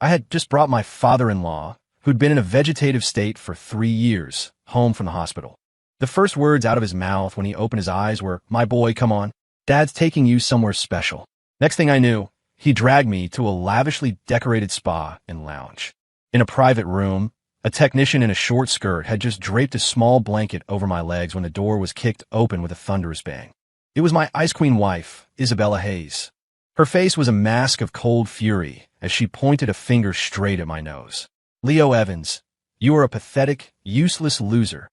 I had just brought my father-in-law, who'd been in a vegetative state for 3 years, home from the hospital. The first words out of his mouth when he opened his eyes were, "My boy, come on. Dad's taking you somewhere special." Next thing I knew, he dragged me to a lavishly decorated spa and lounge. In a private room, a technician in a short skirt had just draped a small blanket over my legs when the door was kicked open with a thunderous bang. It was my Ice Queen wife, Isabella Hayes. Her face was a mask of cold fury as she pointed a finger straight at my nose. "Leo Evans, you are a pathetic, useless loser."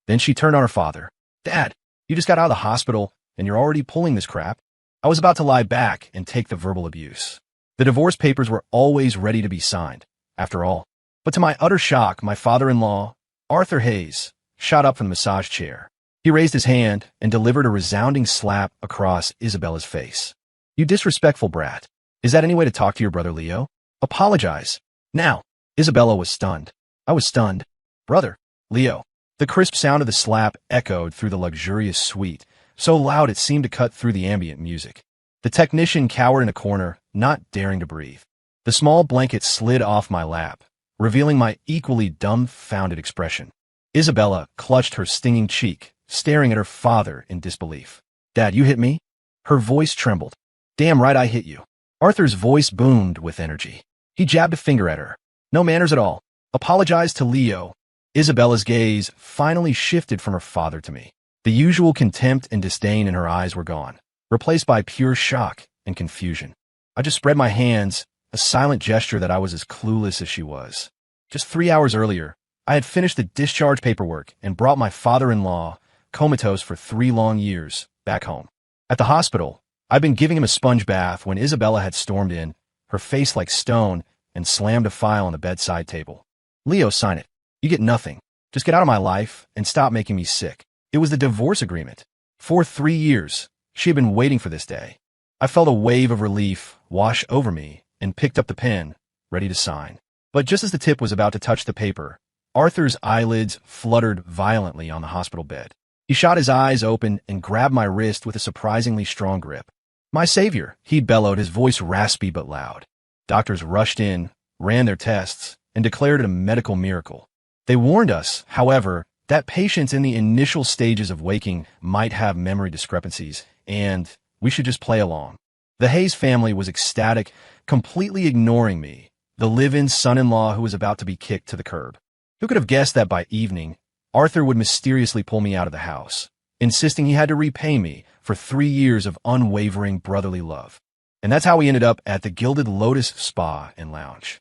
Then she turned on her father. "Dad, you just got out of the hospital, and you're already pulling this crap." I was about to lie back and take the verbal abuse. The divorce papers were always ready to be signed, after all. But to my utter shock, my father-in-law, Arthur Hayes, shot up from the massage chair. He raised his hand and delivered a resounding slap across Isabella's face. "You disrespectful brat. Is that any way to talk to your brother Leo? Apologize. Now." Isabella was stunned. I was stunned. "Brother, Leo." The crisp sound of the slap echoed through the luxurious suite, so loud it seemed to cut through the ambient music. The technician cowered in a corner, not daring to breathe. The small blanket slid off my lap, revealing my equally dumbfounded expression. Isabella clutched her stinging cheek, staring at her father in disbelief. "Dad, you hit me?" Her voice trembled. "Damn right I hit you." Arthur's voice boomed with energy. He jabbed a finger at her. "No manners at all. Apologize to Leo." Isabella's gaze finally shifted from her father to me. The usual contempt and disdain in her eyes were gone, replaced by pure shock and confusion. I just spread my hands, a silent gesture that I was as clueless as she was. Just 3 hours earlier, I had finished the discharge paperwork and brought my father-in-law, Comatose for 3 long years, back home. At the hospital, I'd been giving him a sponge bath when Isabella had stormed in, her face like stone, and slammed a file on the bedside table. "Leo, sign it. You get nothing. Just get out of my life and stop making me sick." It was the divorce agreement. For 3 years, she had been waiting for this day. I felt a wave of relief wash over me and picked up the pen, ready to sign. But just as the tip was about to touch the paper, Arthur's eyelids fluttered violently on the hospital bed. He shot his eyes open and grabbed my wrist with a surprisingly strong grip. "My savior," he'd bellowed, his voice raspy but loud. Doctors rushed in, ran their tests, and declared it a medical miracle. They warned us, however, that patients in the initial stages of waking might have memory discrepancies, and we should just play along. The Hayes family was ecstatic, completely ignoring me, the live-in son-in-law who was about to be kicked to the curb. Who could have guessed that by evening, Arthur would mysteriously pull me out of the house, insisting he had to repay me for 3 years of unwavering brotherly love. And that's how we ended up at the Gilded Lotus Spa and Lounge.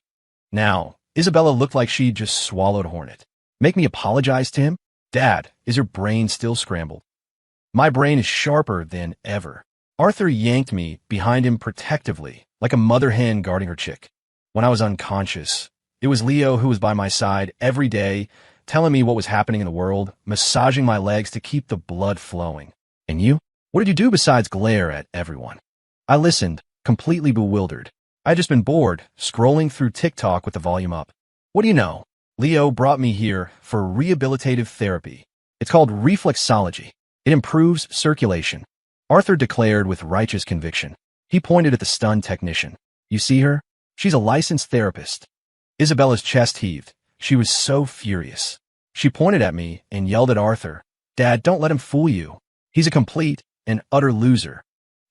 Now, Isabella looked like she'd just swallowed a hornet. Make me apologize to him? Dad, is your brain still scrambled? My brain is sharper than ever. Arthur yanked me behind him protectively, like a mother hen guarding her chick. When I was unconscious, it was Leo who was by my side every day, telling me what was happening in the world, massaging my legs to keep the blood flowing. And you? What did you do besides glare at everyone? I listened, completely bewildered. I'd just been bored, scrolling through TikTok with the volume up. What do you know? Leo brought me here for rehabilitative therapy. It's called reflexology. It improves circulation. Arthur declared with righteous conviction. He pointed at the stunned technician. You see her? She's a licensed therapist. Isabella's chest heaved. She was so furious. She pointed at me and yelled at Arthur. Dad, don't let him fool you. He's a complete and utter loser.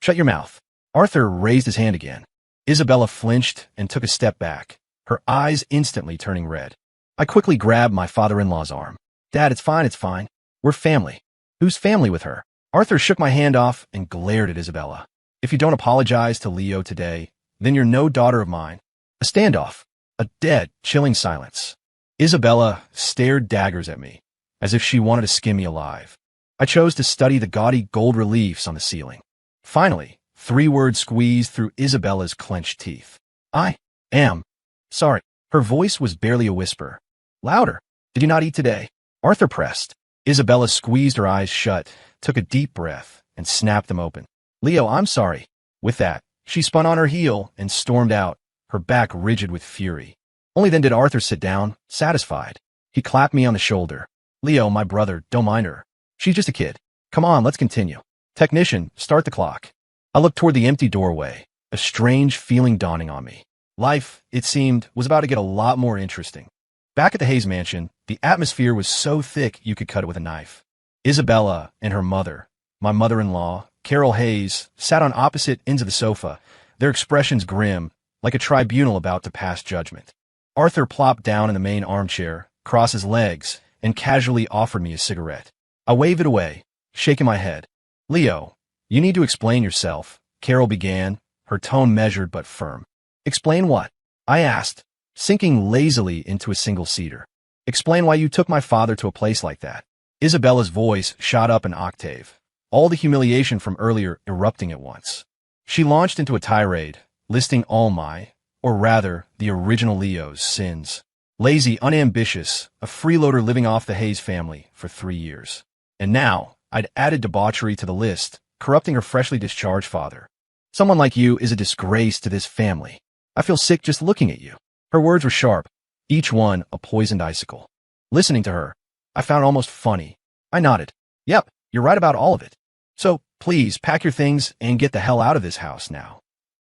Shut your mouth. Arthur raised his hand again. Isabella flinched and took a step back, her eyes instantly turning red. I quickly grabbed my father-in-law's arm. Dad, it's fine, it's fine. We're family. Who's family with her? Arthur shook my hand off and glared at Isabella. If you don't apologize to Leo today, then you're no daughter of mine. A standoff. A dead, chilling silence. Isabella stared daggers at me, as if she wanted to skin me alive. I chose to study the gaudy gold reliefs on the ceiling. Finally, 3 words squeezed through Isabella's clenched teeth. I am sorry. Her voice was barely a whisper. Louder. Did you not eat today? Arthur pressed. Isabella squeezed her eyes shut, took a deep breath, and snapped them open. Leo, I'm sorry. With that, she spun on her heel and stormed out, her back rigid with fury. Only then did Arthur sit down, satisfied. He clapped me on the shoulder. Leo, my brother, don't mind her. She's just a kid. Come on, let's continue. Technician, start the clock. I looked toward the empty doorway, a strange feeling dawning on me. Life, it seemed, was about to get a lot more interesting. Back at the Hayes mansion, the atmosphere was so thick you could cut it with a knife. Isabella and her mother, my mother-in-law, Carol Hayes, sat on opposite ends of the sofa, their expressions grim, like a tribunal about to pass judgment. Arthur plopped down in the main armchair, crossed his legs, and casually offered me a cigarette. I waved it away, shaking my head. Leo, you need to explain yourself, Carol began, her tone measured but firm. Explain what? I asked, sinking lazily into a single-seater. Explain why you took my father to a place like that. Isabella's voice shot up an octave, all the humiliation from earlier erupting at once. She launched into a tirade, listing all my, or rather, the original Leo's, sins. Lazy, unambitious, a freeloader living off the Hayes family for 3 years. And now, I'd added debauchery to the list, corrupting her freshly discharged father. Someone like you is a disgrace to this family. I feel sick just looking at you. Her words were sharp, each one a poisoned icicle. Listening to her, I found it almost funny. I nodded. Yep, you're right about all of it. So, please, pack your things and get the hell out of this house now.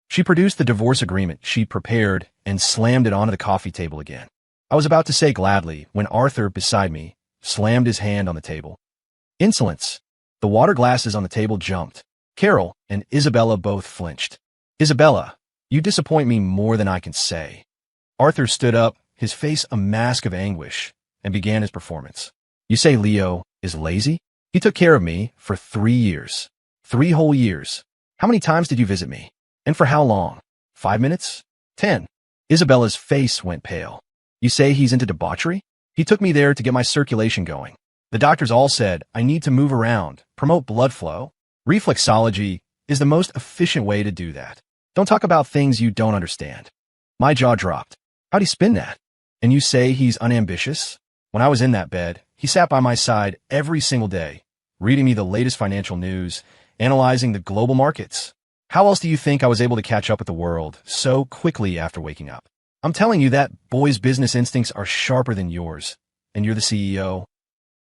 She produced the divorce agreement she'd prepared and slammed it onto the coffee table again. I was about to say gladly when Arthur, beside me, slammed his hand on the table. Insolence. The water glasses on the table jumped. Carol and Isabella both flinched. Isabella, you disappoint me more than I can say. Arthur stood up, his face a mask of anguish, and began his performance. You say Leo is lazy? He took care of me for 3 years. 3 whole years. How many times did you visit me? And for how long? 5 minutes? 10. Isabella's face went pale. You say he's into debauchery? He took me there to get my circulation going. The doctors all said I need to move around, promote blood flow. Reflexology is the most efficient way to do that. Don't talk about things you don't understand. My jaw dropped. How'd he spin that? And you say he's unambitious? When I was in that bed, he sat by my side every single day, reading me the latest financial news, analyzing the global markets. How else do you think I was able to catch up with the world so quickly after waking up? I'm telling you that boy's business instincts are sharper than yours, and you're the CEO.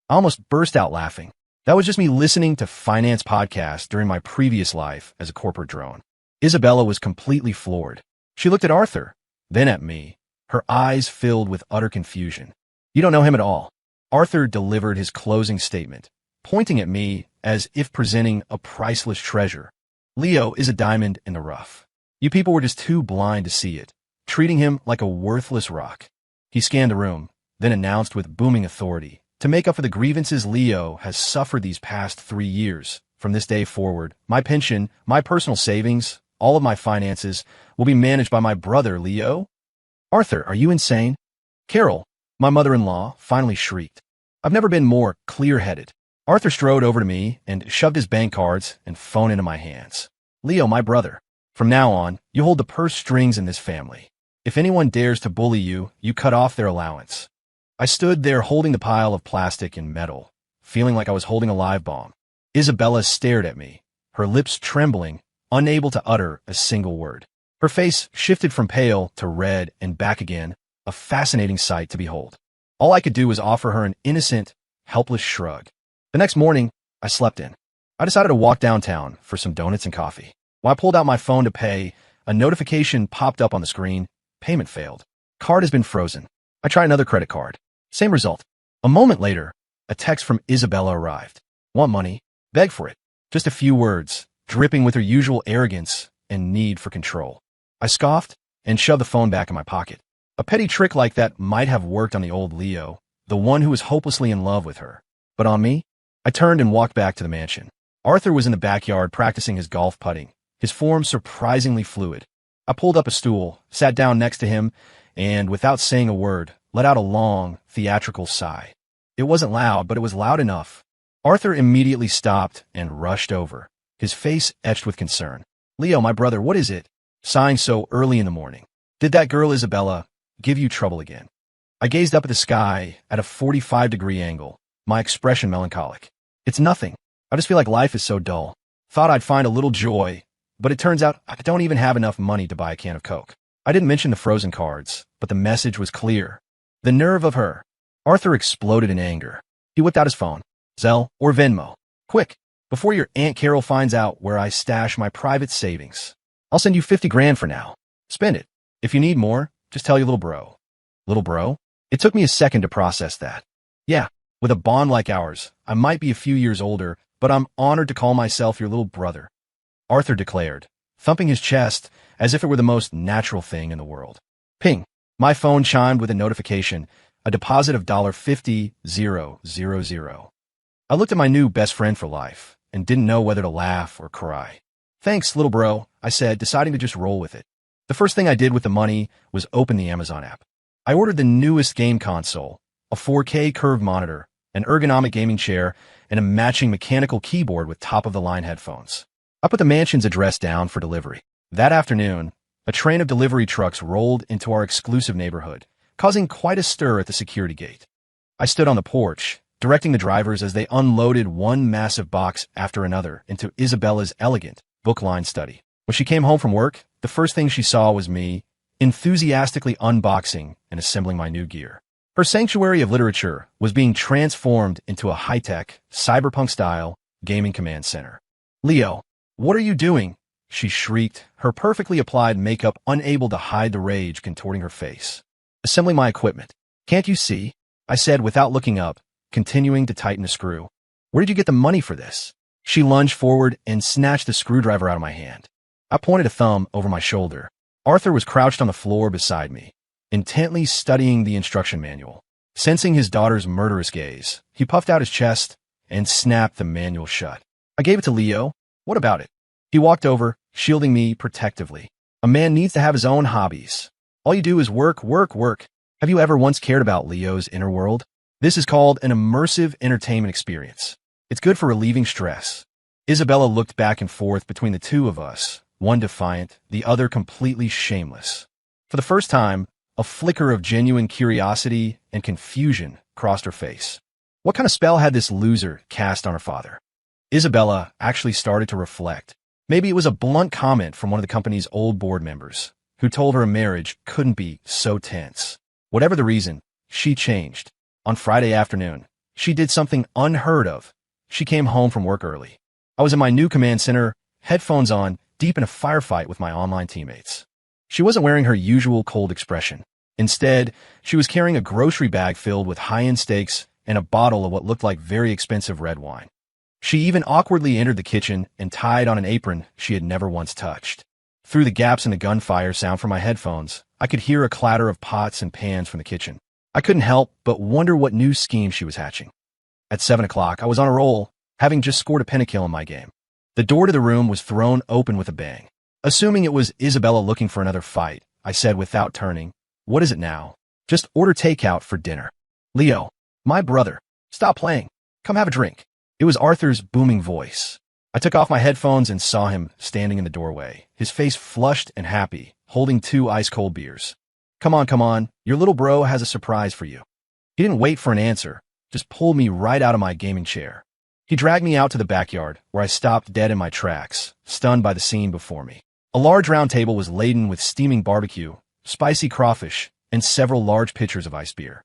I almost burst out laughing. That was just me listening to finance podcasts during my previous life as a corporate drone. Isabella was completely floored. She looked at Arthur, then at me, her eyes filled with utter confusion. You don't know him at all. Arthur delivered his closing statement, pointing at me as if presenting a priceless treasure. Leo is a diamond in the rough. You people were just too blind to see it, treating him like a worthless rock. He scanned the room, then announced with booming authority, to make up for the grievances Leo has suffered these past 3 years, from this day forward, my pension, my personal savings, all of my finances will be managed by my brother, Leo. Arthur, are you insane? Carol, my mother-in-law, finally shrieked. I've never been more clear-headed. Arthur strode over to me and shoved his bank cards and phone into my hands. Leo, my brother, from now on, you hold the purse strings in this family. If anyone dares to bully you, you cut off their allowance. I stood there holding the pile of plastic and metal, feeling like I was holding a live bomb. Isabella stared at me, her lips trembling, unable to utter a single word. Her face shifted from pale to red and back again, a fascinating sight to behold. All I could do was offer her an innocent, helpless shrug. The next morning, I slept in. I decided to walk downtown for some donuts and coffee. While I pulled out my phone to pay, a notification popped up on the screen. Payment failed. Card has been frozen. I tried another credit card. Same result. A moment later, a text from Isabella arrived. Want money? Beg for it. Just a few words, dripping with her usual arrogance and need for control. I scoffed and shoved the phone back in my pocket. A petty trick like that might have worked on the old Leo, the one who was hopelessly in love with her. But on me? I turned and walked back to the mansion. Arthur was in the backyard practicing his golf putting, his form surprisingly fluid. I pulled up a stool, sat down next to him, and, without saying a word, let out a long, theatrical sigh. It wasn't loud, but it was loud enough. Arthur immediately stopped and rushed over, his face etched with concern. Leo, my brother, what is it? Sighing so early in the morning. Did that girl Isabella give you trouble again? I gazed up at the sky at a 45-degree angle, my expression melancholic. It's nothing. I just feel like life is so dull. Thought I'd find a little joy, but it turns out I don't even have enough money to buy a can of Coke. I didn't mention the frozen cards, but the message was clear. The nerve of her. Arthur exploded in anger. He whipped out his phone. Zelle or Venmo. Quick, before your Aunt Carol finds out where I stash my private savings. I'll send you 50 grand for now. Spend it. If you need more, just tell your little bro. Little bro? It took me a second to process that. Yeah, with a bond like ours, I might be a few years older, but I'm honored to call myself your little brother, Arthur declared, thumping his chest as if it were the most natural thing in the world. Ping. My phone chimed with a notification, a deposit of $50,000. I looked at my new best friend for life and didn't know whether to laugh or cry. Thanks, little bro, I said, deciding to just roll with it. The first thing I did with the money was open the Amazon app. I ordered the newest game console, a 4K curved monitor, an ergonomic gaming chair, and a matching mechanical keyboard with top-of-the-line headphones. I put the mansion's address down for delivery. That afternoon, a train of delivery trucks rolled into our exclusive neighborhood, causing quite a stir at the security gate. I stood on the porch, directing the drivers as they unloaded one massive box after another into Isabella's elegant, book-lined study. When she came home from work, the first thing she saw was me, enthusiastically unboxing and assembling my new gear. Her sanctuary of literature was being transformed into a high-tech, cyberpunk-style gaming command center. Leo, what are you doing? She shrieked, her perfectly applied makeup unable to hide the rage contorting her face. Assembling my equipment. Can't you see? I said without looking up, continuing to tighten a screw. Where did you get the money for this? She lunged forward and snatched the screwdriver out of my hand. I pointed a thumb over my shoulder. Arthur was crouched on the floor beside me, intently studying the instruction manual. Sensing his daughter's murderous gaze, he puffed out his chest and snapped the manual shut. I gave it to Leo. What about it? He walked over, shielding me protectively. A man needs to have his own hobbies. All you do is work, work, work. Have you ever once cared about Leo's inner world? This is called an immersive entertainment experience. It's good for relieving stress. Isabella looked back and forth between the two of us, one defiant, the other completely shameless. For the first time, a flicker of genuine curiosity and confusion crossed her face. What kind of spell had this loser cast on her father? Isabella actually started to reflect. Maybe it was a blunt comment from one of the company's old board members, who told her a marriage couldn't be so tense. Whatever the reason, she changed. On Friday afternoon, she did something unheard of. She came home from work early. I was in my new command center, headphones on, deep in a firefight with my online teammates. She wasn't wearing her usual cold expression. Instead, she was carrying a grocery bag filled with high-end steaks and a bottle of what looked like very expensive red wine. She even awkwardly entered the kitchen and tied on an apron she had never once touched. Through the gaps in the gunfire sound from my headphones, I could hear a clatter of pots and pans from the kitchen. I couldn't help but wonder what new scheme she was hatching. At 7 o'clock, I was on a roll, having just scored a pentakill in my game. The door to the room was thrown open with a bang. Assuming it was Isabella looking for another fight, I said without turning, "What is it now?" "Just order takeout for dinner." "Leo, my brother, stop playing. Come have a drink." It was Arthur's booming voice. I took off my headphones and saw him standing in the doorway, his face flushed and happy, holding 2 ice-cold beers. Come on, your little bro has a surprise for you." He didn't wait for an answer, just pulled me right out of my gaming chair. He dragged me out to the backyard, where I stopped dead in my tracks, stunned by the scene before me. A large round table was laden with steaming barbecue, spicy crawfish, and several large pitchers of ice beer.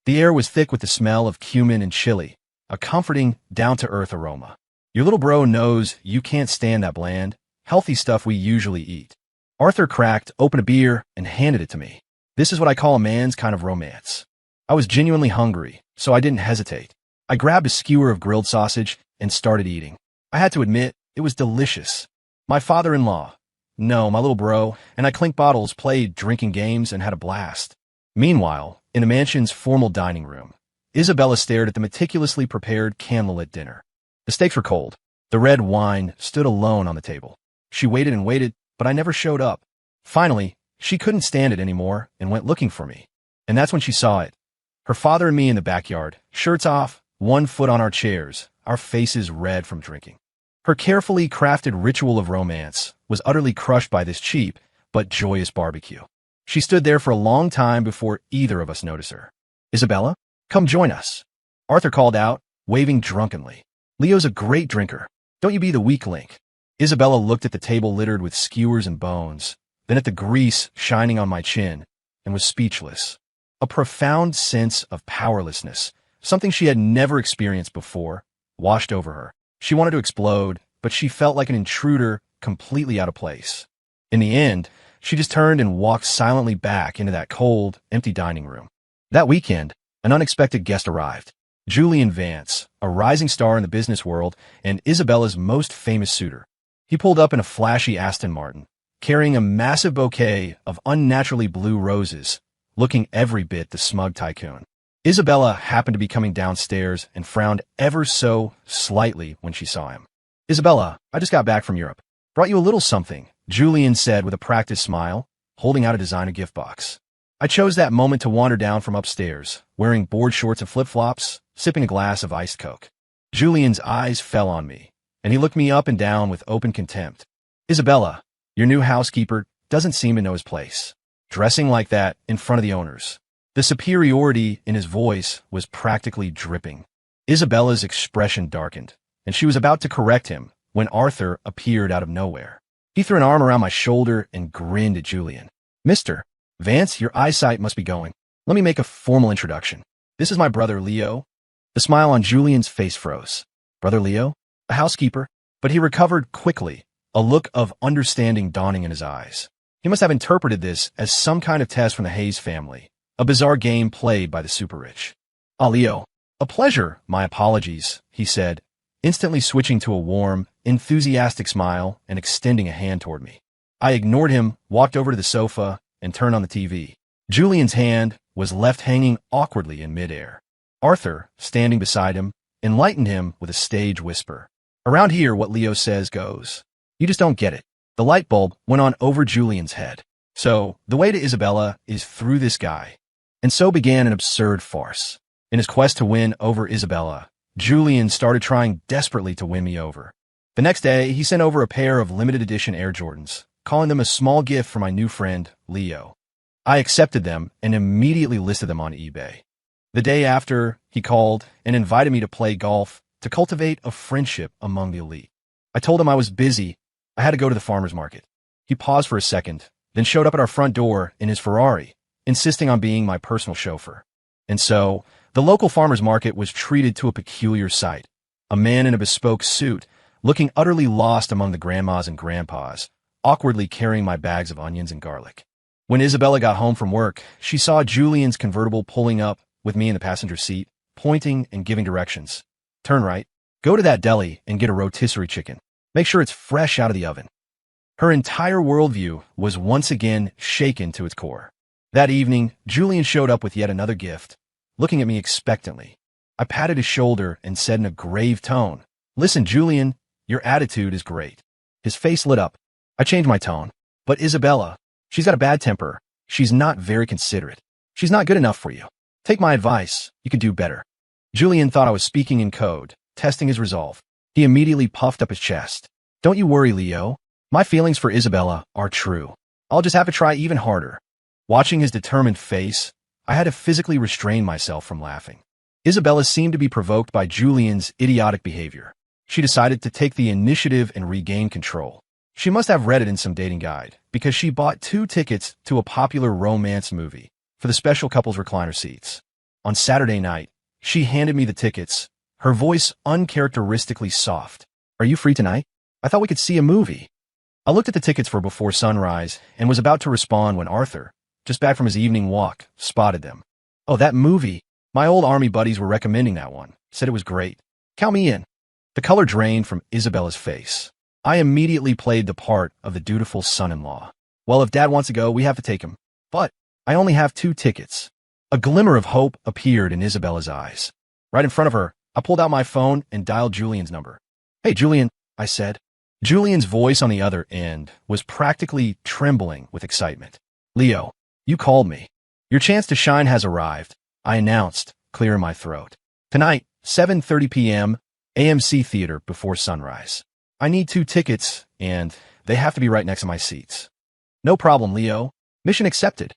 The air was thick with the smell of cumin and chili, a comforting, down-to-earth aroma. Your little bro knows you can't stand that bland, healthy stuff we usually eat. Arthur cracked open a beer and handed it to me. This is what I call a man's kind of romance. I was genuinely hungry, so I didn't hesitate. I grabbed a skewer of grilled sausage and started eating. I had to admit, it was delicious. My father-in-law, no, my little bro, and I clinked bottles, played drinking games, and had a blast. Meanwhile, in the mansion's formal dining room, Isabella stared at the meticulously prepared candlelit dinner. The steaks were cold. The red wine stood alone on the table. She waited and waited, but I never showed up. Finally, she couldn't stand it anymore and went looking for me. And that's when she saw it. Her father and me in the backyard, shirts off, 1 foot on our chairs, our faces red from drinking. Her carefully crafted ritual of romance was utterly crushed by this cheap but joyous barbecue. She stood there for a long time before either of us noticed her. "Isabella, come join us," Arthur called out, waving drunkenly. "Leo's a great drinker. Don't you be the weak link." Isabella looked at the table littered with skewers and bones, then at the grease shining on my chin, and was speechless. A profound sense of powerlessness, something she had never experienced before, washed over her. She wanted to explode, but she felt like an intruder completely out of place. In the end, she just turned and walked silently back into that cold, empty dining room. That weekend, an unexpected guest arrived. Julian Vance, a rising star in the business world and Isabella's most famous suitor. He pulled up in a flashy Aston Martin, carrying a massive bouquet of unnaturally blue roses, looking every bit the smug tycoon. Isabella happened to be coming downstairs and frowned ever so slightly when she saw him. "Isabella, I just got back from Europe. Brought you a little something," Julian said with a practiced smile, holding out a designer gift box. I chose that moment to wander down from upstairs, wearing board shorts and flip-flops, sipping a glass of iced Coke. Julian's eyes fell on me, and he looked me up and down with open contempt. "Isabella, your new housekeeper doesn't seem to know his place. Dressing like that in front of the owners." The superiority in his voice was practically dripping. Isabella's expression darkened, and she was about to correct him when Arthur appeared out of nowhere. He threw an arm around my shoulder and grinned at Julian. "Mr. Vance, your eyesight must be going. Let me make a formal introduction. This is my brother, Leo." The smile on Julian's face froze. "Brother Leo? A housekeeper?" But he recovered quickly, a look of understanding dawning in his eyes. He must have interpreted this as some kind of test from the Hayes family, a bizarre game played by the super-rich. "Ah, Leo. A pleasure, my apologies," he said, instantly switching to a warm, enthusiastic smile and extending a hand toward me. I ignored him, walked over to the sofa, and turned on the TV. Julian's hand was left hanging awkwardly in midair. Arthur, standing beside him, enlightened him with a stage whisper. "Around here, what Leo says goes. You just don't get it." The light bulb went on over Julian's head. So, the way to Isabella is through this guy. And so began an absurd farce. In his quest to win over Isabella, Julian started trying desperately to win me over. The next day, he sent over a pair of limited edition Air Jordans, calling them a small gift for my new friend, Leo. I accepted them and immediately listed them on eBay. The day after, he called and invited me to play golf to cultivate a friendship among the elite. I told him I was busy. I had to go to the farmer's market. He paused for a second, then showed up at our front door in his Ferrari, insisting on being my personal chauffeur. And so, the local farmer's market was treated to a peculiar sight. A man in a bespoke suit, looking utterly lost among the grandmas and grandpas, awkwardly carrying my bags of onions and garlic. When Isabella got home from work, she saw Julian's convertible pulling up with me in the passenger seat, pointing and giving directions. "Turn right. Go to that deli and get a rotisserie chicken. Make sure it's fresh out of the oven." Her entire worldview was once again shaken to its core. That evening, Julian showed up with yet another gift, looking at me expectantly. I patted his shoulder and said in a grave tone, "Listen, Julian, your attitude is great." His face lit up. I changed my tone. "But Isabella, she's got a bad temper. She's not very considerate. She's not good enough for you. Take my advice. You could do better." Julian thought I was speaking in code, testing his resolve. He immediately puffed up his chest. "Don't you worry, Leo. My feelings for Isabella are true. I'll just have to try even harder." Watching his determined face, I had to physically restrain myself from laughing. Isabella seemed to be provoked by Julian's idiotic behavior. She decided to take the initiative and regain control. She must have read it in some dating guide, because she bought 2 tickets to a popular romance movie for the special couples recliner seats. On Saturday night, she handed me the tickets, her voice uncharacteristically soft. "Are you free tonight? I thought we could see a movie." I looked at the tickets for Before Sunrise and was about to respond when Arthur, just back from his evening walk, spotted them. "Oh, that movie. My old army buddies were recommending that one. Said it was great. Count me in." The color drained from Isabella's face. I immediately played the part of the dutiful son-in-law. "Well, if Dad wants to go, we have to take him. But I only have 2 tickets. A glimmer of hope appeared in Isabella's eyes. Right in front of her, I pulled out my phone and dialed Julian's number. "Hey, Julian," I said. Julian's voice on the other end was practically trembling with excitement. "Leo, you called me. Your chance to shine has arrived," I announced, clearing my throat. "Tonight, 7:30 p.m., AMC Theater Before Sunrise. I need 2 tickets, and they have to be right next to my seats." "No problem, Leo. Mission accepted."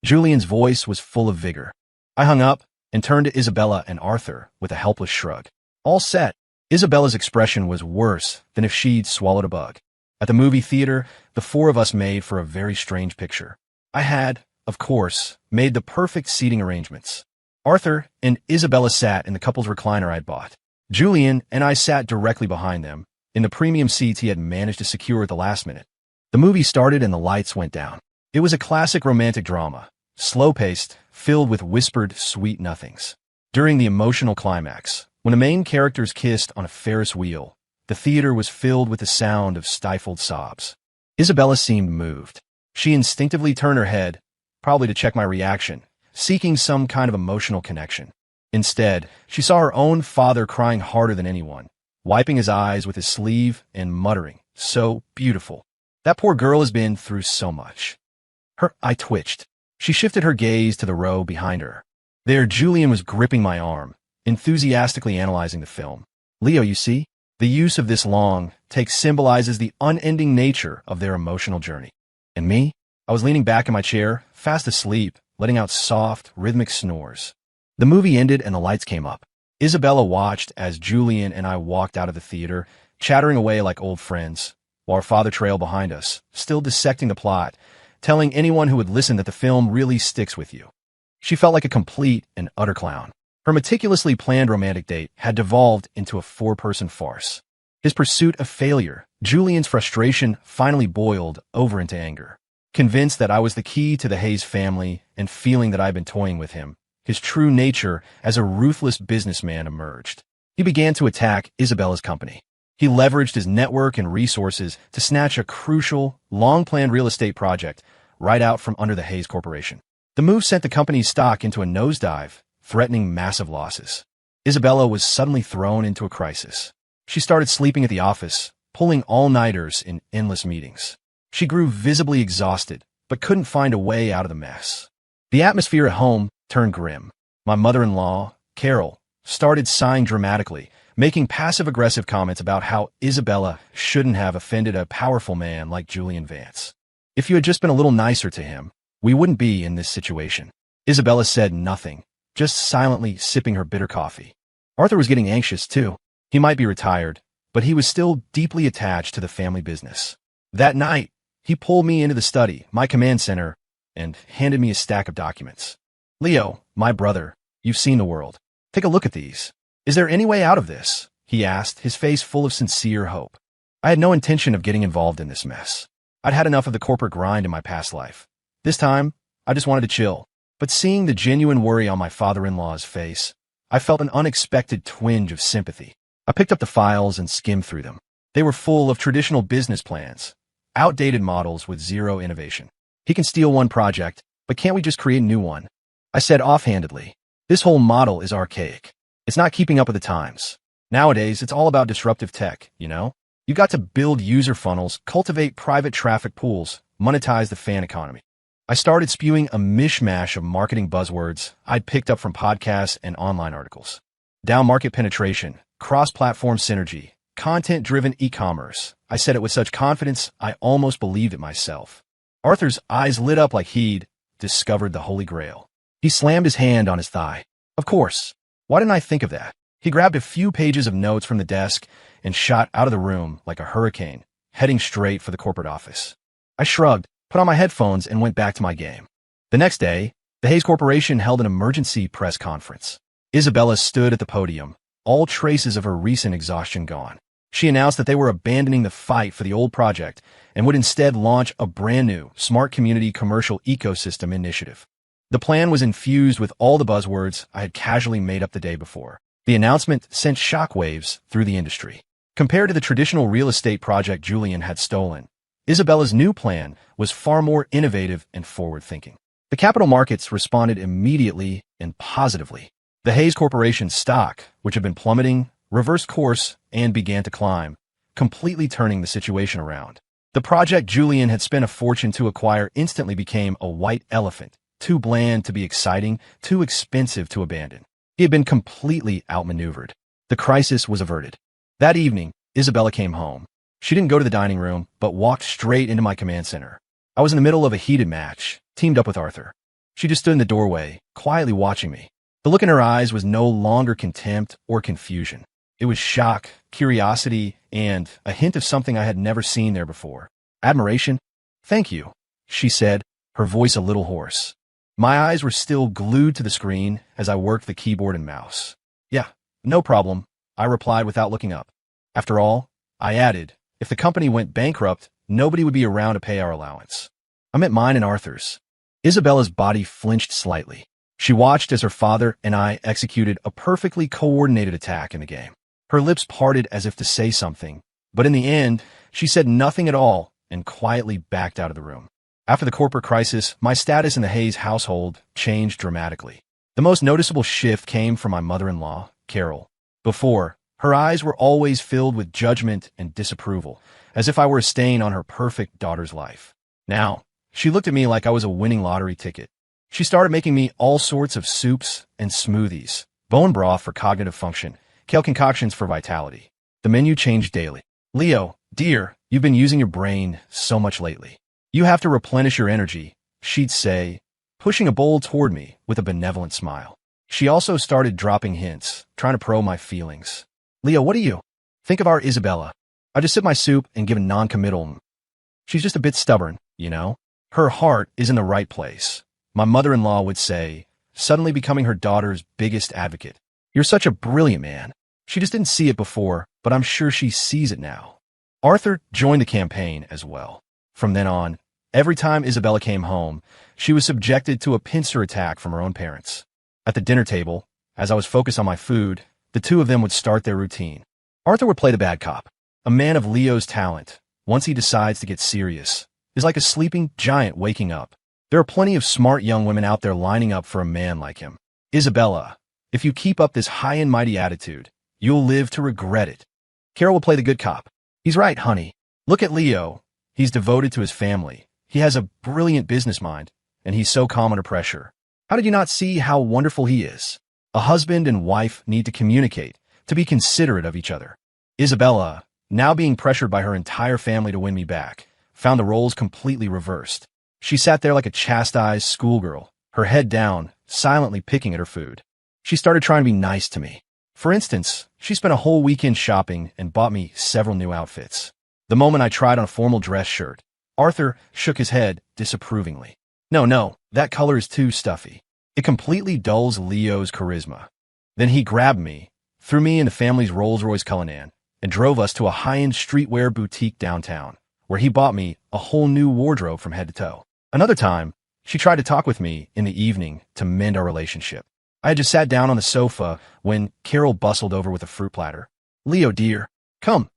Julian's voice was full of vigor. I hung up and turned to Isabella and Arthur with a helpless shrug. All set. Isabella's expression was worse than if she'd swallowed a bug. At the movie theater, the 4 of us made for a very strange picture. I had, of course, made the perfect seating arrangements. Arthur and Isabella sat in the couple's recliner I'd bought. Julian and I sat directly behind them, in the premium seats he had managed to secure at the last minute. The movie started and the lights went down. It was a classic romantic drama, slow-paced, filled with whispered, sweet nothings. During the emotional climax, when the main characters kissed on a Ferris wheel, the theater was filled with the sound of stifled sobs. Isabella seemed moved. She instinctively turned her head, probably to check my reaction, seeking some kind of emotional connection. Instead, she saw her own father crying harder than anyone, wiping his eyes with his sleeve and muttering, "So beautiful. That poor girl has been through so much." Her eye twitched. She shifted her gaze to the row behind her. There, Julian was gripping my arm, enthusiastically analyzing the film. "Leo, you see? The use of this long take symbolizes the unending nature of their emotional journey." And me? I was leaning back in my chair, fast asleep, letting out soft, rhythmic snores. The movie ended and the lights came up. Isabella watched as Julian and I walked out of the theater, chattering away like old friends, while our father trailed behind us, still dissecting the plot, telling anyone who would listen that the film really sticks with you. She felt like a complete and utter clown. Her meticulously planned romantic date had devolved into a four-person farce. His pursuit of failure, Julian's frustration finally boiled over into anger. Convinced that I was the key to the Hayes family and feeling that I had been toying with him, his true nature as a ruthless businessman emerged. He began to attack Isabella's company. He leveraged his network and resources to snatch a crucial, long-planned real estate project right out from under the Hayes Corporation. The move sent the company's stock into a nosedive, threatening massive losses. Isabella was suddenly thrown into a crisis. She started sleeping at the office, pulling all-nighters in endless meetings. She grew visibly exhausted, but couldn't find a way out of the mess. The atmosphere at home turned grim. My mother-in-law, Carol, started sighing dramatically, making passive-aggressive comments about how Isabella shouldn't have offended a powerful man like Julian Vance. "If you had just been a little nicer to him, we wouldn't be in this situation." Isabella said nothing, just silently sipping her bitter coffee. Arthur was getting anxious, too. He might be retired, but he was still deeply attached to the family business. That night, he pulled me into the study, my command center, and handed me a stack of documents. "Leo, my brother, you've seen the world. Take a look at these. Is there any way out of this?" he asked, his face full of sincere hope. I had no intention of getting involved in this mess. I'd had enough of the corporate grind in my past life. This time, I just wanted to chill. But seeing the genuine worry on my father-in-law's face, I felt an unexpected twinge of sympathy. I picked up the files and skimmed through them. They were full of traditional business plans, outdated models with zero innovation. "He can steal one project, but can't we just create a new one?" I said offhandedly. "This whole model is archaic. It's not keeping up with the times. Nowadays, it's all about disruptive tech, you know? You've got to build user funnels, cultivate private traffic pools, monetize the fan economy." I started spewing a mishmash of marketing buzzwords I'd picked up from podcasts and online articles. Down-market penetration, cross-platform synergy, content-driven e-commerce. I said it with such confidence, I almost believed it myself. Arthur's eyes lit up like he'd discovered the Holy Grail. He slammed his hand on his thigh. "Of course. Why didn't I think of that?" He grabbed a few pages of notes from the desk and shot out of the room like a hurricane, heading straight for the corporate office. I shrugged, put on my headphones, and went back to my game. The next day, the Hayes Corporation held an emergency press conference. Isabella stood at the podium, all traces of her recent exhaustion gone. She announced that they were abandoning the fight for the old project and would instead launch a brand new smart community commercial ecosystem initiative. The plan was infused with all the buzzwords I had casually made up the day before. The announcement sent shockwaves through the industry. Compared to the traditional real estate project Julian had stolen, Isabella's new plan was far more innovative and forward-thinking. The capital markets responded immediately and positively. The Hayes Corporation stock, which had been plummeting, reversed course and began to climb, completely turning the situation around. The project Julian had spent a fortune to acquire instantly became a white elephant, too bland to be exciting, too expensive to abandon. He had been completely outmaneuvered. The crisis was averted. That evening, Isabella came home. She didn't go to the dining room, but walked straight into my command center. I was in the middle of a heated match, teamed up with Arthur. She just stood in the doorway, quietly watching me. The look in her eyes was no longer contempt or confusion. It was shock, curiosity, and a hint of something I had never seen there before. Admiration? "Thank you," she said, her voice a little hoarse. My eyes were still glued to the screen as I worked the keyboard and mouse. "Yeah, no problem," I replied without looking up. After all, I added, if the company went bankrupt, nobody would be around to pay our allowance. I meant mine and Arthur's. Isabella's body flinched slightly. She watched as her father and I executed a perfectly coordinated attack in the game. Her lips parted as if to say something, but in the end, she said nothing at all and quietly backed out of the room. After the corporate crisis, my status in the Hayes household changed dramatically. The most noticeable shift came from my mother-in-law, Carol. Before, her eyes were always filled with judgment and disapproval, as if I were a stain on her perfect daughter's life. Now, she looked at me like I was a winning lottery ticket. She started making me all sorts of soups and smoothies, bone broth for cognitive function, kale concoctions for vitality. The menu changed daily. Leo, dear, you've been using your brain so much lately. You have to replenish your energy, she'd say, pushing a bowl toward me with a benevolent smile. She also started dropping hints, trying to probe my feelings. Leo, what are you? Think of our Isabella. I just sip my soup and give a non-committal. She's just a bit stubborn, you know? Her heart is in the right place. My mother-in-law would say, suddenly becoming her daughter's biggest advocate. You're such a brilliant man. She just didn't see it before, but I'm sure she sees it now. Arthur joined the campaign as well. From then on, every time Isabella came home, she was subjected to a pincer attack from her own parents. At the dinner table, as I was focused on my food, the two of them would start their routine. Arthur would play the bad cop, a man of Leo's talent. Once he decides to get serious, is like a sleeping giant waking up. There are plenty of smart young women out there lining up for a man like him. Isabella, if you keep up this high and mighty attitude, you'll live to regret it. Carol will play the good cop. He's right, honey. Look at Leo. He's devoted to his family. He has a brilliant business mind, and he's so calm under pressure. How did you not see how wonderful he is? A husband and wife need to communicate, to be considerate of each other. Isabella, now being pressured by her entire family to win me back, found the roles completely reversed. She sat there like a chastised schoolgirl, her head down, silently picking at her food. She started trying to be nice to me. For instance, she spent a whole weekend shopping and bought me several new outfits. The moment I tried on a formal dress shirt, Arthur shook his head disapprovingly. No, that color is too stuffy. It completely dulls Leo's charisma. Then he grabbed me, threw me in the family's Rolls-Royce Cullinan, and drove us to a high-end streetwear boutique downtown, where he bought me a whole new wardrobe from head to toe. Another time, she tried to talk with me in the evening to mend our relationship. I had just sat down on the sofa when Carol bustled over with a fruit platter. Leo, dear, come,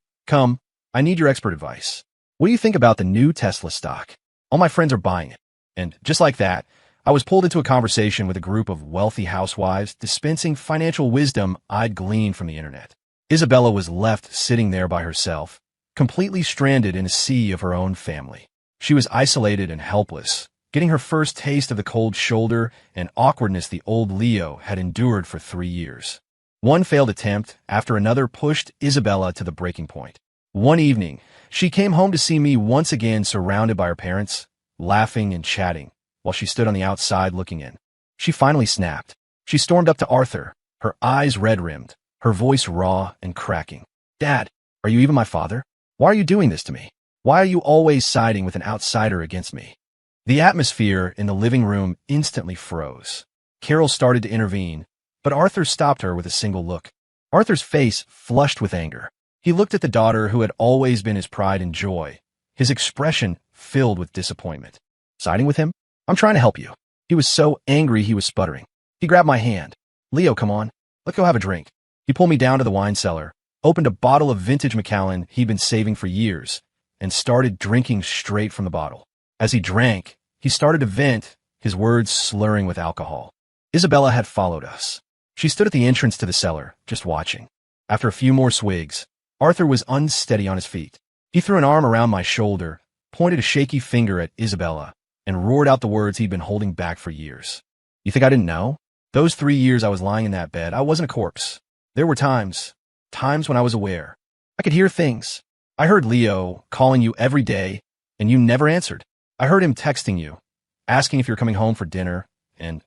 I need your expert advice. What do you think about the new Tesla stock? All my friends are buying it. And just like that, I was pulled into a conversation with a group of wealthy housewives dispensing financial wisdom I'd gleaned from the internet. Isabella was left sitting there by herself, completely stranded in a sea of her own family. She was isolated and helpless, getting her first taste of the cold shoulder and awkwardness the old Leo had endured for 3 years. One failed attempt after another pushed Isabella to the breaking point. One evening, she came home to see me once again surrounded by her parents, laughing and chatting, while she stood on the outside looking in. She finally snapped. She stormed up to Arthur, her eyes red-rimmed, her voice raw and cracking. Dad, are you even my father? Why are you doing this to me? Why are you always siding with an outsider against me? The atmosphere in the living room instantly froze. Carol started to intervene, but Arthur stopped her with a single look. Arthur's face flushed with anger. He looked at the daughter who had always been his pride and joy, his expression filled with disappointment. Siding with him? I'm trying to help you. He was so angry he was sputtering. He grabbed my hand. Leo, come on. Let's go have a drink. He pulled me down to the wine cellar, opened a bottle of vintage Macallan he'd been saving for years, and started drinking straight from the bottle. As he drank, he started to vent, his words slurring with alcohol. Isabella had followed us. She stood at the entrance to the cellar, just watching. After a few more swigs, Arthur was unsteady on his feet. He threw an arm around my shoulder, pointed a shaky finger at Isabella, and roared out the words he'd been holding back for years. You think I didn't know? Those 3 years I was lying in that bed, I wasn't a corpse. There were times when I was aware. I could hear things. I heard Leo calling you every day, and you never answered. I heard him texting you, asking if you're coming home for dinner, and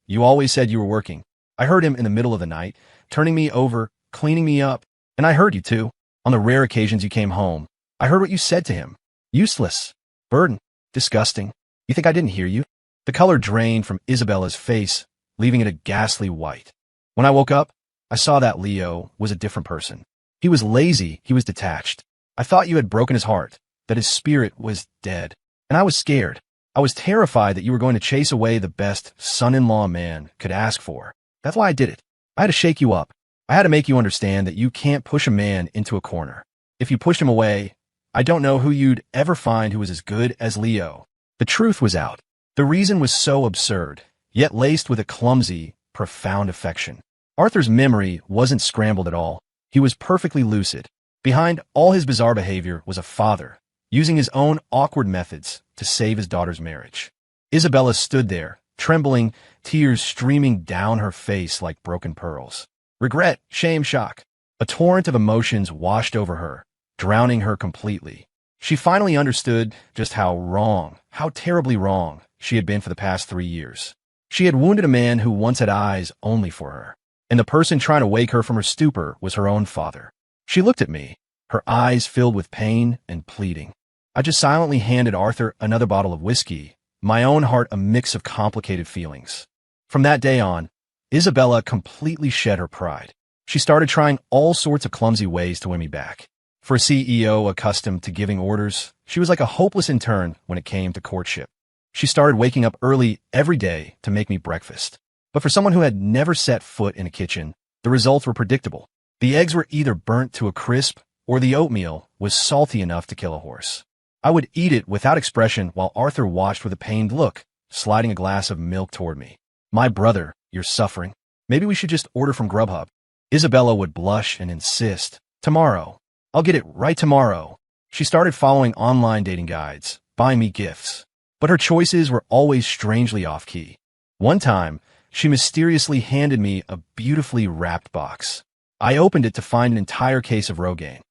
you always said you were working. I heard him in the middle of the night, turning me over, cleaning me up, and I heard you too. On the rare occasions you came home, I heard what you said to him. Useless, burden, disgusting. You think I didn't hear you? The color drained from Isabella's face, leaving it a ghastly white. When I woke up, I saw that Leo was a different person. He was lazy, he was detached. I thought you had broken his heart, that his spirit was dead. And I was scared. I was terrified that you were going to chase away the best son-in-law man could ask for. That's why I did it. I had to shake you up. I had to make you understand that you can't push a man into a corner. If you pushed him away, I don't know who you'd ever find who was as good as Leo. The truth was out. The reason was so absurd, yet laced with a clumsy, profound affection. Arthur's memory wasn't scrambled at all. He was perfectly lucid. Behind all his bizarre behavior was a father, using his own awkward methods to save his daughter's marriage. Isabella stood there, trembling, tears streaming down her face like broken pearls. Regret, shame, shock. A torrent of emotions washed over her, drowning her completely. She finally understood just how wrong, how terribly wrong, she had been for the past 3 years. She had wounded a man who once had eyes only for her, and the person trying to wake her from her stupor was her own father. She looked at me, her eyes filled with pain and pleading. I just silently handed Arthur another bottle of whiskey, my own heart a mix of complicated feelings. From that day on, Isabella completely shed her pride. She started trying all sorts of clumsy ways to win me back. For a CEO accustomed to giving orders, she was like a hopeless intern when it came to courtship. She started waking up early every day to make me breakfast. But for someone who had never set foot in a kitchen, the results were predictable. The eggs were either burnt to a crisp, or the oatmeal was salty enough to kill a horse. I would eat it without expression while Arthur watched with a pained look, sliding a glass of milk toward me. My brother, you're suffering. Maybe we should just order from Grubhub. Isabella would blush and insist. Tomorrow. I'll get it right tomorrow. She started following online dating guides, buying me gifts. But her choices were always strangely off-key. One time, she mysteriously handed me a beautifully wrapped box. I opened it to find an entire case of Rogaine.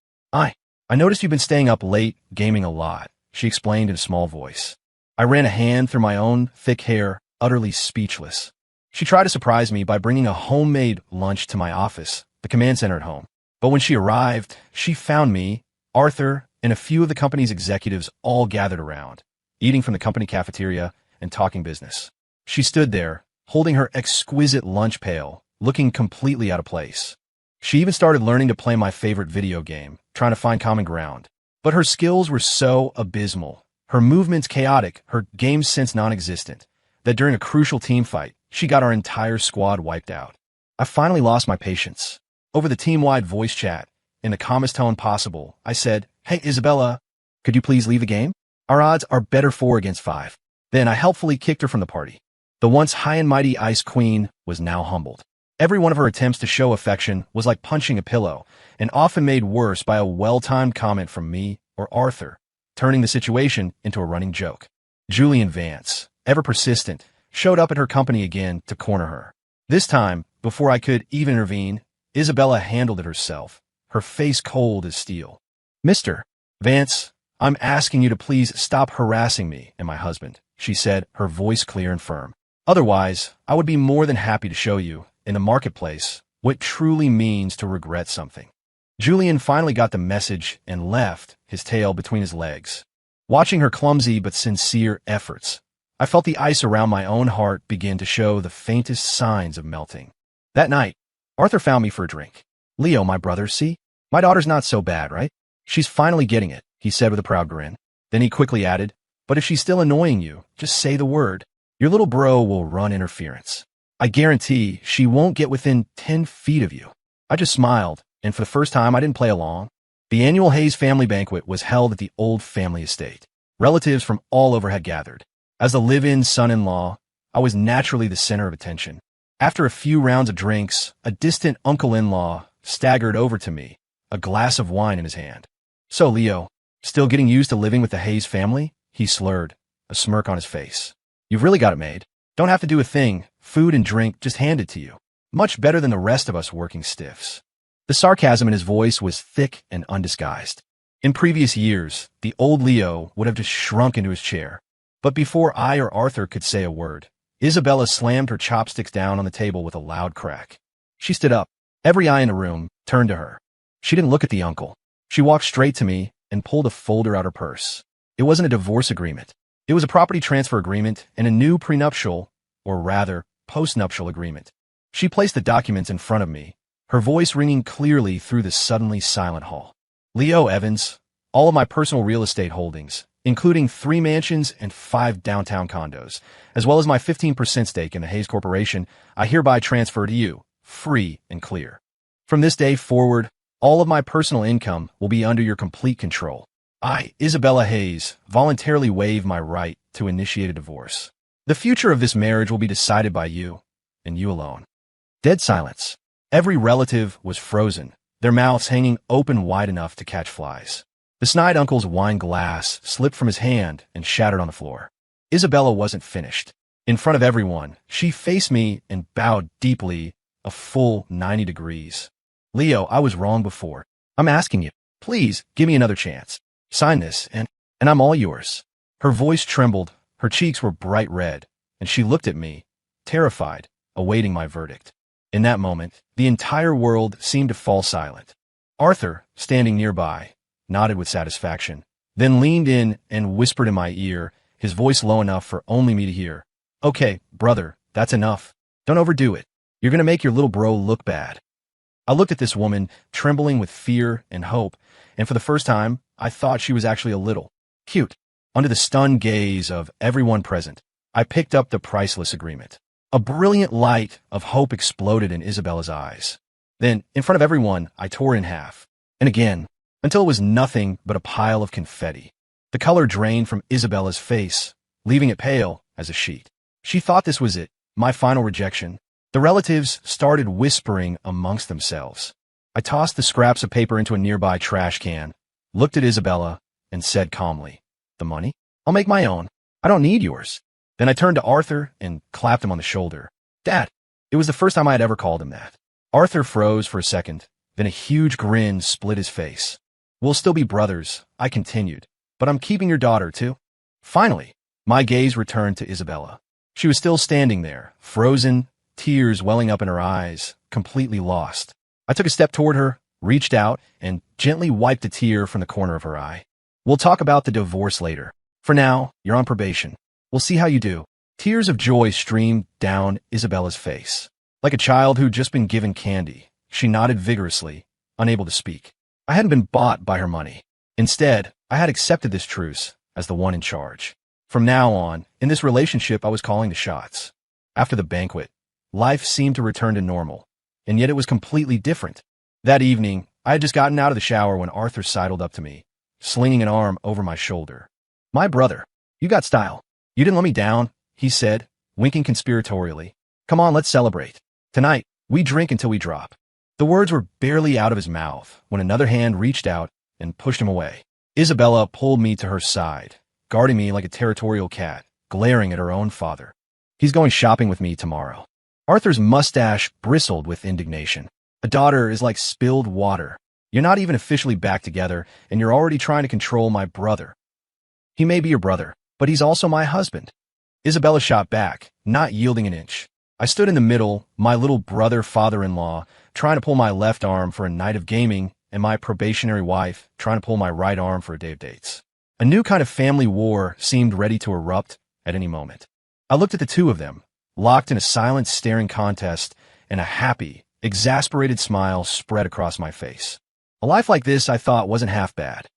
I noticed you've been staying up late, gaming a lot, she explained in a small voice. I ran a hand through my own thick hair, utterly speechless. She tried to surprise me by bringing a homemade lunch to my office, the command center at home. But when she arrived, she found me, Arthur, and a few of the company's executives all gathered around, eating from the company cafeteria and talking business. She stood there, holding her exquisite lunch pail, looking completely out of place. She even started learning to play my favorite video game, trying to find common ground. But her skills were so abysmal, her movements chaotic, her game sense non-existent, that during a crucial team fight, she got our entire squad wiped out. I finally lost my patience. Over the team-wide voice chat, in the calmest tone possible, I said, "Hey, Isabella, could you please leave the game? Our odds are better 4 against 5. Then I helpfully kicked her from the party. The once high and mighty Ice Queen was now humbled. Every one of her attempts to show affection was like punching a pillow, and often made worse by a well-timed comment from me or Arthur, turning the situation into a running joke. Julian Vance, ever persistent, showed up at her company again to corner her. This time, before I could even intervene, Isabella handled it herself, her face cold as steel. "Mr. Vance, I'm asking you to please stop harassing me and my husband," she said, her voice clear and firm. "Otherwise, I would be more than happy to show you, in the marketplace, what truly means to regret something." Julian finally got the message and left, his tail between his legs. Watching her clumsy but sincere efforts, I felt the ice around my own heart begin to show the faintest signs of melting. That night, Arthur found me for a drink. "Leo, my brother, see? My daughter's not so bad, right? She's finally getting it," he said with a proud grin. Then he quickly added, "But if she's still annoying you, just say the word. Your little bro will run interference. I guarantee she won't get within 10 feet of you." I just smiled, and for the first time I didn't play along. The annual Hayes family banquet was held at the old family estate. Relatives from all over had gathered. As the live-in son-in-law, I was naturally the center of attention. After a few rounds of drinks, a distant uncle-in-law staggered over to me, a glass of wine in his hand. "So, Leo, still getting used to living with the Hayes family?" he slurred, a smirk on his face. "You've really got it made. Don't have to do a thing. Food and drink just handed to you. Much better than the rest of us working stiffs." The sarcasm in his voice was thick and undisguised. In previous years, the old Leo would have just shrunk into his chair. But before I or Arthur could say a word, Isabella slammed her chopsticks down on the table with a loud crack. She stood up. Every eye in the room turned to her. She didn't look at the uncle. She walked straight to me and pulled a folder out her purse. It wasn't a divorce agreement. It was a property transfer agreement and a new prenuptial, or rather, postnuptial agreement. She placed the documents in front of me, her voice ringing clearly through the suddenly silent hall. "Leo Evans, all of my personal real estate holdings, including 3 mansions and 5 downtown condos, as well as my 15% stake in the Hayes Corporation, I hereby transfer to you, free and clear. From this day forward, all of my personal income will be under your complete control. I, Isabella Hayes, voluntarily waive my right to initiate a divorce. The future of this marriage will be decided by you, and you alone. Dead silence. Every relative was frozen, their mouths hanging open wide enough to catch flies. The snide uncle's wine glass slipped from his hand and shattered on the floor. Isabella wasn't finished. In front of everyone, she faced me and bowed deeply, a full 90 degrees. Leo, I was wrong before. I'm asking you, please give me another chance. Sign this, and I'm all yours. Her voice trembled, her cheeks were bright red, and she looked at me, terrified, awaiting my verdict. In that moment, the entire world seemed to fall silent. Arthur, standing nearby, nodded with satisfaction, then leaned in and whispered in my ear, his voice low enough for only me to hear. Okay, brother, that's enough. Don't overdo it. You're gonna make your little bro look bad. I looked at this woman, trembling with fear and hope, and for the first time, I thought she was actually a little cute. Under the stunned gaze of everyone present, I picked up the priceless agreement. A brilliant light of hope exploded in Isabella's eyes. Then, in front of everyone, I tore it in half. And again, until it was nothing but a pile of confetti. The color drained from Isabella's face, leaving it pale as a sheet. She thought this was it, my final rejection. The relatives started whispering amongst themselves. I tossed the scraps of paper into a nearby trash can, looked at Isabella, and said calmly, "The money? I'll make my own. I don't need yours." Then I turned to Arthur and clapped him on the shoulder. Dad. It was the first time I had ever called him that. Arthur froze for a second, then a huge grin split his face. "We'll still be brothers," I continued, "but I'm keeping your daughter, too." Finally, my gaze returned to Isabella. She was still standing there, frozen, tears welling up in her eyes, completely lost. I took a step toward her, reached out, and gently wiped a tear from the corner of her eye. "We'll talk about the divorce later. For now, you're on probation. We'll see how you do." Tears of joy streamed down Isabella's face. Like a child who'd just been given candy, she nodded vigorously, unable to speak. I hadn't been bought by her money. Instead, I had accepted this truce as the one in charge. From now on, in this relationship, I was calling the shots. After the banquet, life seemed to return to normal, and yet it was completely different. That evening, I had just gotten out of the shower when Arthur sidled up to me, slinging an arm over my shoulder. "My brother, you got style. You didn't let me down," he said, winking conspiratorially. "Come on, let's celebrate. Tonight, we drink until we drop." The words were barely out of his mouth when another hand reached out and pushed him away. Isabella pulled me to her side, guarding me like a territorial cat, glaring at her own father. "He's going shopping with me tomorrow." Arthur's mustache bristled with indignation. "A daughter is like spilled water. You're not even officially back together, and you're already trying to control my brother." "He may be your brother, but he's also my husband." Isabella shot back, not yielding an inch. I stood in the middle, my little brother father-in-law trying to pull my left arm for a night of gaming, and my probationary wife trying to pull my right arm for a day of dates. A new kind of family war seemed ready to erupt at any moment. I looked at the two of them, locked in a silent staring contest, and a happy, exasperated smile spread across my face. A life like this, I thought, wasn't half bad.